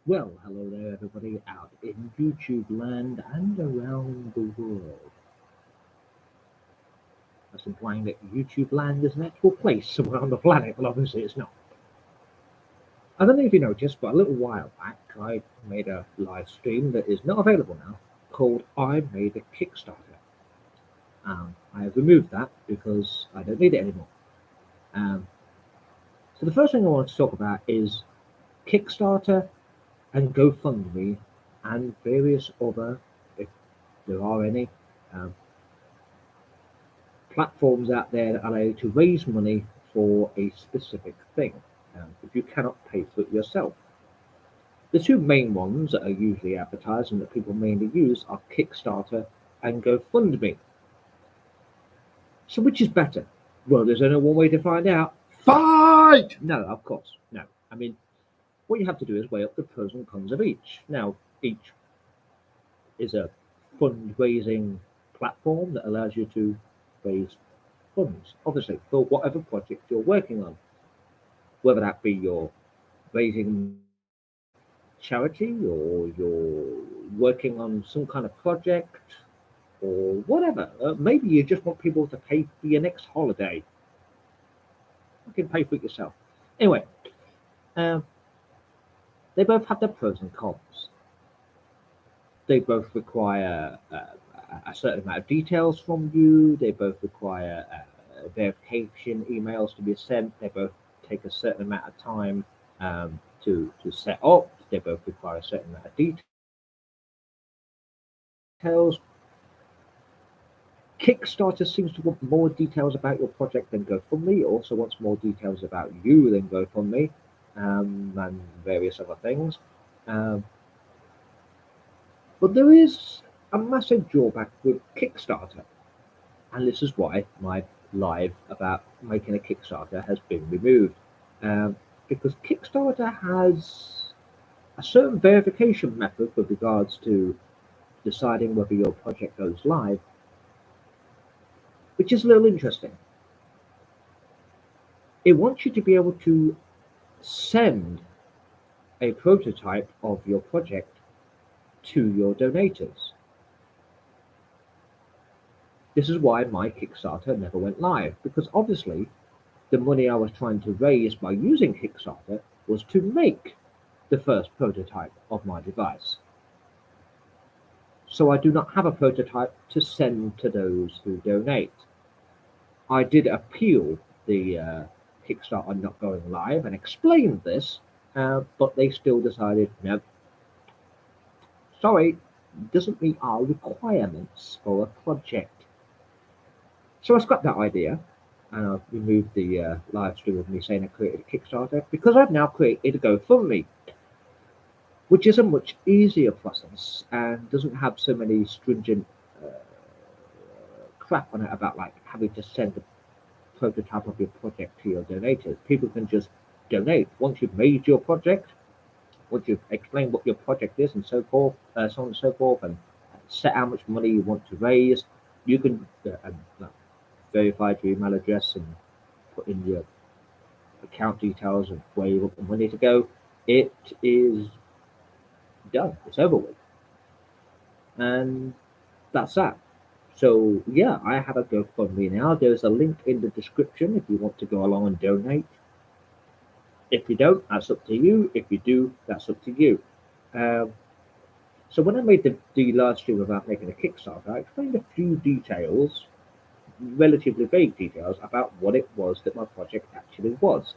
Well, hello there, everybody out in YouTube land and around the world. That's implying that YouTube land is an actual place somewhere on the planet, but obviously it's not. I don't know if you noticed, but a little while back I made a live stream that is not available now called I Made a Kickstarter. I have removed that because I don't need it anymore. Um, so the first thing I want to talk about is Kickstarter and GoFundMe and various other, if there are any, um, platforms out there that allow you to raise money for a specific thing if you cannot pay for it yourself. The two main ones that are usually advertised and that people mainly use are Kickstarter and GoFundMe. So which is better? Well, there's only one way to find out. Fight! No, of course, no. I mean, what you have to do is weigh up the pros and cons of each. Now, each is a fundraising platform that allows you to raise funds, obviously, for whatever project you're working on, whether that be you're raising money for charity or you're working on some kind of project or whatever. Maybe you just want people to pay for your next holiday. You can pay for it yourself. Anyway, um, they both have their pros and cons. They both require a certain amount of details from you. They both require verification emails to be sent. They both take a certain amount of time to set up. They both require a certain amount of details. Kickstarter seems to want more details about your project than GoFundMe. It also wants more details about you than GoFundMe, and various other things. Um, but there is a massive drawback with Kickstarter, and this is why my live about making a Kickstarter has been removed. Because Kickstarter has a certain verification method with regards to deciding whether your project goes live, which is a little interesting. It wants you to be able to send a prototype of your project to your donators. This is why my Kickstarter never went live, because obviously the money I was trying to raise by using Kickstarter was to make the first prototype of my device. So I do not have a prototype to send to those who donate. I did appeal the Kickstarter not going live and explained this, but they still decided, no, sorry, doesn't meet our requirements for a project. So I scrapped that idea and I've removed the live stream of me saying I created a Kickstarter because I've now created a GoFundMe, which is a much easier process and doesn't have so many stringent uh, crap on it about like having to send a prototype of your project to your donators. People can just donate once you've made your project, once you've explained what your project is and so forth, so on and so forth, and set how much money you want to raise. You can verify your email address and put in your account details of where you want the money to go. It is done. It's over with, and that's that. So yeah, I have a GoFundMe now. There's a link in the description if you want to go along and donate. If you don't, that's up to you. If you do, that's up to you. Um, so when I made the live stream about making a Kickstarter, I explained a few details, relatively vague details, about what it was that my project actually was.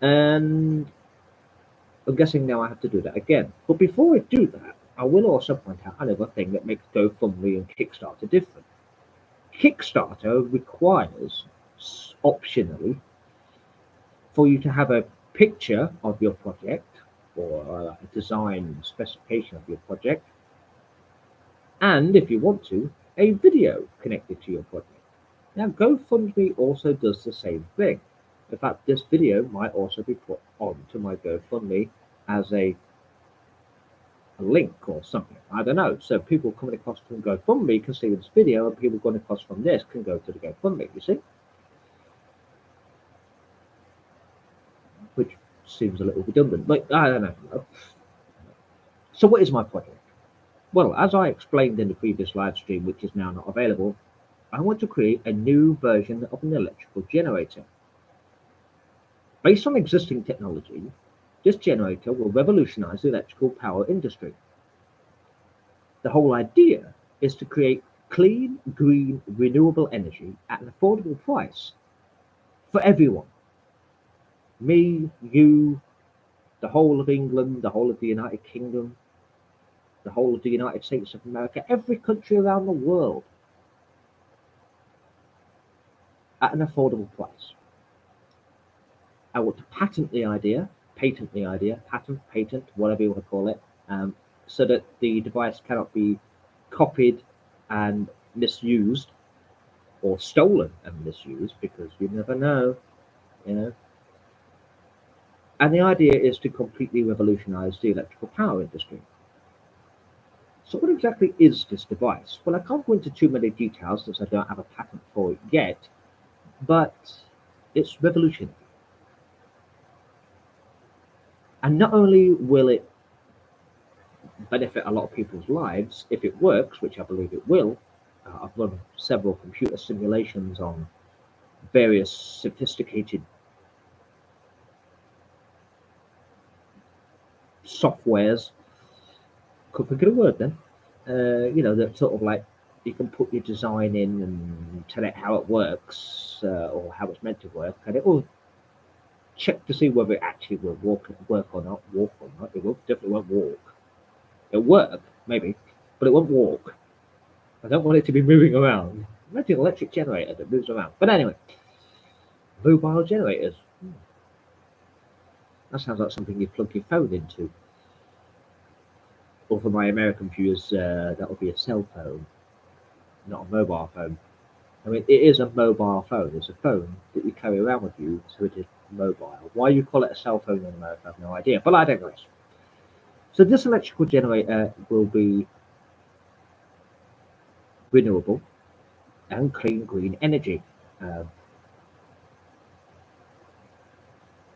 And I'm guessing now I have to do that again. But before I do that, I will also point out another thing that makes GoFundMe and Kickstarter different. Kickstarter requires, optionally, for you to have a picture of your project or a design specification of your project, and if you want to, a video connected to your project. Now, GoFundMe also does the same thing. In fact, this video might also be put onto my GoFundMe as a link or something. I don't know. So people coming across from GoFundMe can see this video, and people going across from this can go to the GoFundMe. You see, which seems a little redundant, but I don't know. So what is my project? Well, as I explained in the previous live stream, which is now not available, I want to create a new version of an electrical generator. Based on existing technology, this generator will revolutionize the electrical power industry. The whole idea is to create clean, green, renewable energy at an affordable price for everyone. Me, you, the whole of England, the whole of the United Kingdom, the whole of the United States of America, every country around the world at an affordable price. I want to patent the idea, patent, whatever you want to call it, so that the device cannot be copied and misused or stolen and misused, because you never know, you know. And the idea is to completely revolutionize the electrical power industry. So what exactly is this device? Well, I can't go into too many details since I don't have a patent for it yet, but it's revolutionary. And not only will it benefit a lot of people's lives if it works, which I believe it will. I've run several computer simulations on various sophisticated softwares. Could forget a word then. That sort of like you can put your design in and tell it how it works or how it's meant to work, and it will check to see whether it actually will work or not. Walk or not. It will definitely won't walk. It'll work maybe, but it won't walk. I don't want it to be moving around. Imagine an electric generator that moves around. But anyway, mobile generators. That sounds like something you plug your phone into. Or for my American viewers, that would be a cell phone, not a mobile phone. I mean, it is a mobile phone. It's a phone that you carry around with you, so it is mobile. Why you call it a cell phone in America, I have no idea. But I digress. So this electrical generator will be renewable and clean green energy. Uh,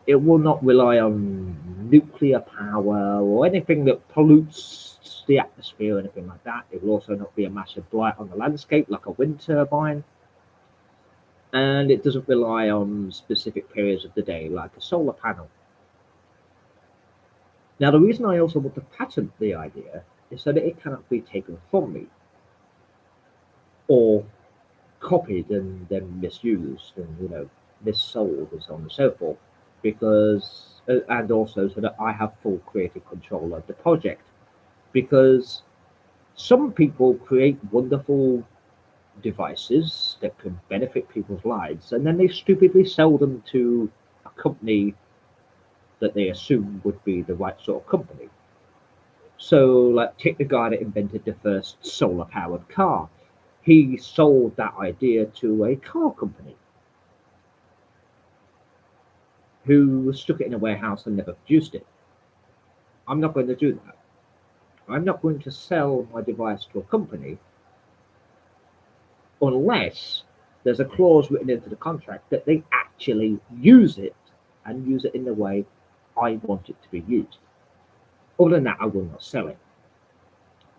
it will not rely on nuclear power or anything that pollutes the atmosphere or anything like that. It will also not be a massive blight on the landscape like a wind turbine. And it doesn't rely on specific periods of the day like a solar panel. Now, the reason I also want to patent the idea is so that it cannot be taken from me or copied and then misused and missold and so on and so forth, because and also so that I have full creative control of the project, because some people create wonderful devices that can benefit people's lives and then they stupidly sell them to a company that they assume would be the right sort of company. So, like, take the guy that invented the first solar powered car. He sold that idea to a car company who stuck it in a warehouse and never produced it. I'm not going to do that. I'm not going to sell my device to a company unless there's a clause written into the contract that they actually use it and use it in the way I want it to be used. Other than that, I will not sell it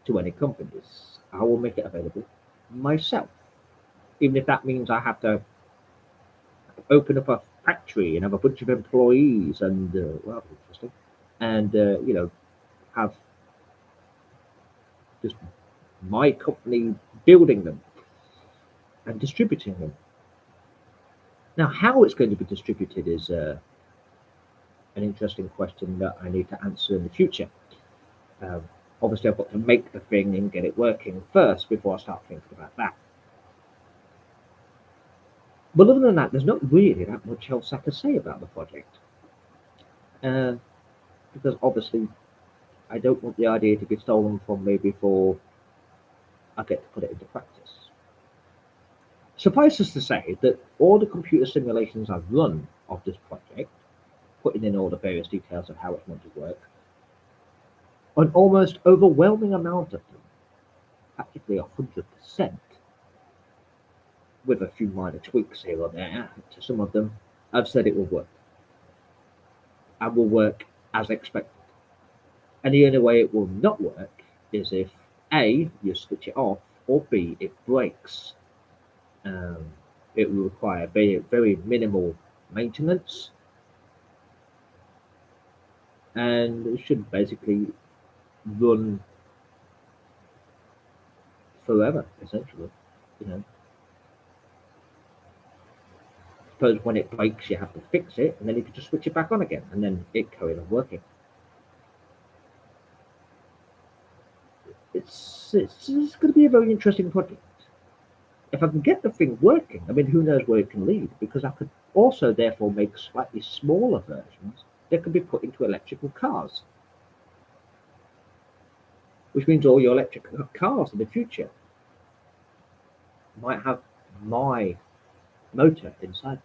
to any companies. I will make it available myself, even if that means I have to open up a factory and have a bunch of employees and well, interesting, and have just my company building them and distributing them. Now, how it's going to be distributed is an interesting question that I need to answer in the future. Obviously, I've got to make the thing and get it working first before I start thinking about that. But other than that, there's not really that much else I can say about the project. Because obviously, I don't want the idea to be stolen from me before I get to put it into practice. Suffice it to say that all the computer simulations I've run of this project, putting in all the various details of how it's meant to work, an almost overwhelming amount of them, practically 100%, with a few minor tweaks here or there to some of them, I've said it will work. and will work as expected. And the only way it will not work is if A, you switch it off, or B, it breaks. Um, it will require very minimal maintenance, and it should basically run forever, essentially. You know, suppose when it breaks, you have to fix it, and then you can just switch it back on again, and then it carries on working. It's going to be a very interesting project. If I can get the thing working, I mean, who knows where it can lead? Because I could also therefore make slightly smaller versions that can be put into electrical cars, which means all your electric cars in the future might have my motor inside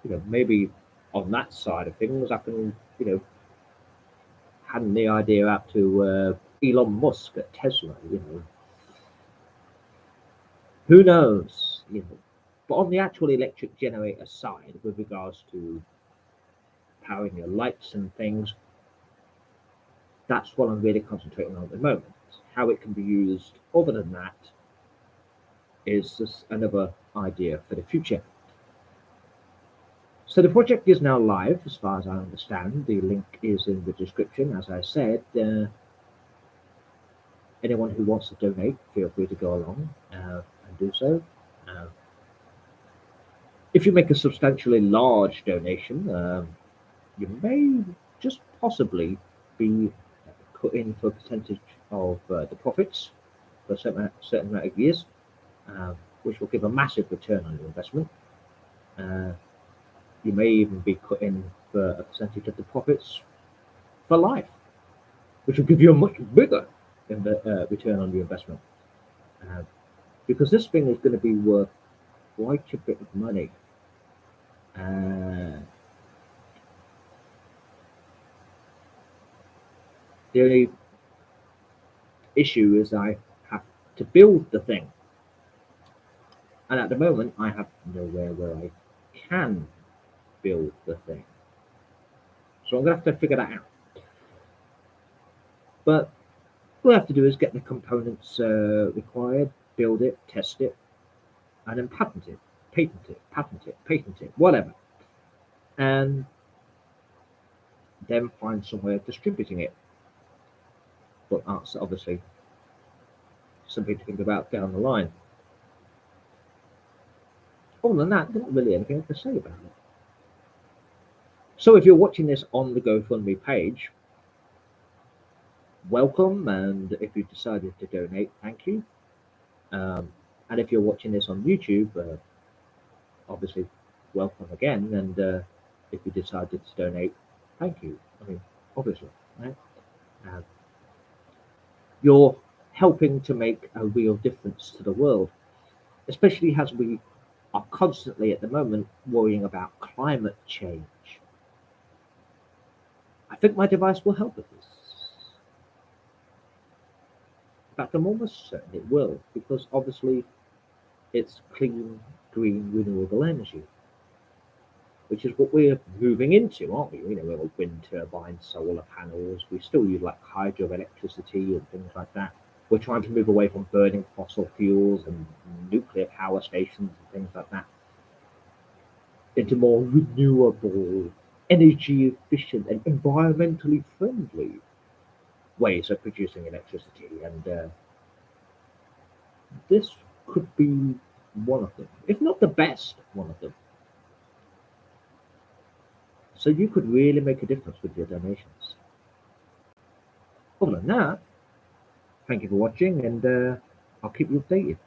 them. Maybe on that side of things, I can, hand the idea out to Elon Musk at Tesla. Who knows? But on the actual electric generator side, with regards to powering your lights and things, that's what I'm really concentrating on at the moment. How it can be used other than that is just another idea for the future. So the project is now live, as far as I understand. The link is in the description, as I said. Anyone who wants to donate, feel free to go along and do so. If you make a substantially large donation, you may just possibly be put in for a percentage of the profits for a certain amount of years, which will give a massive return on your investment. You may even be put in for a percentage of the profits for life, which will give you a much bigger return on your investment. Because this thing is going to be worth quite a bit of money. The only issue is I have to build the thing. And at the moment, I have nowhere where I can build the thing. So I'm going to have to figure that out. But what I have to do is get the components required, build it, test it, and then patent it, whatever. And then find some way of distributing it. But that's obviously something to think about down the line. Other than that, there's not really anything to say about it. So if you're watching this on the GoFundMe page, welcome, and if you decided to donate, thank you. And if you're watching this on YouTube, obviously welcome again, and if you decided to donate, thank you. I mean, obviously, right? You're helping to make a real difference to the world, especially as we are constantly at the moment worrying about climate change. I think my device will help with this. In fact, I'm almost certain it will, because obviously it's clean, green, renewable energy, which is what we're moving into, aren't we? We're wind turbines, solar panels. We still use like hydroelectricity and things like that. We're trying to move away from burning fossil fuels and nuclear power stations and things like that into more renewable, energy efficient, and environmentally friendly ways of producing electricity. And this could be one of them, if not the best one of them. So you could really make a difference with your donations. Other than that, thank you for watching, and I'll keep you updated.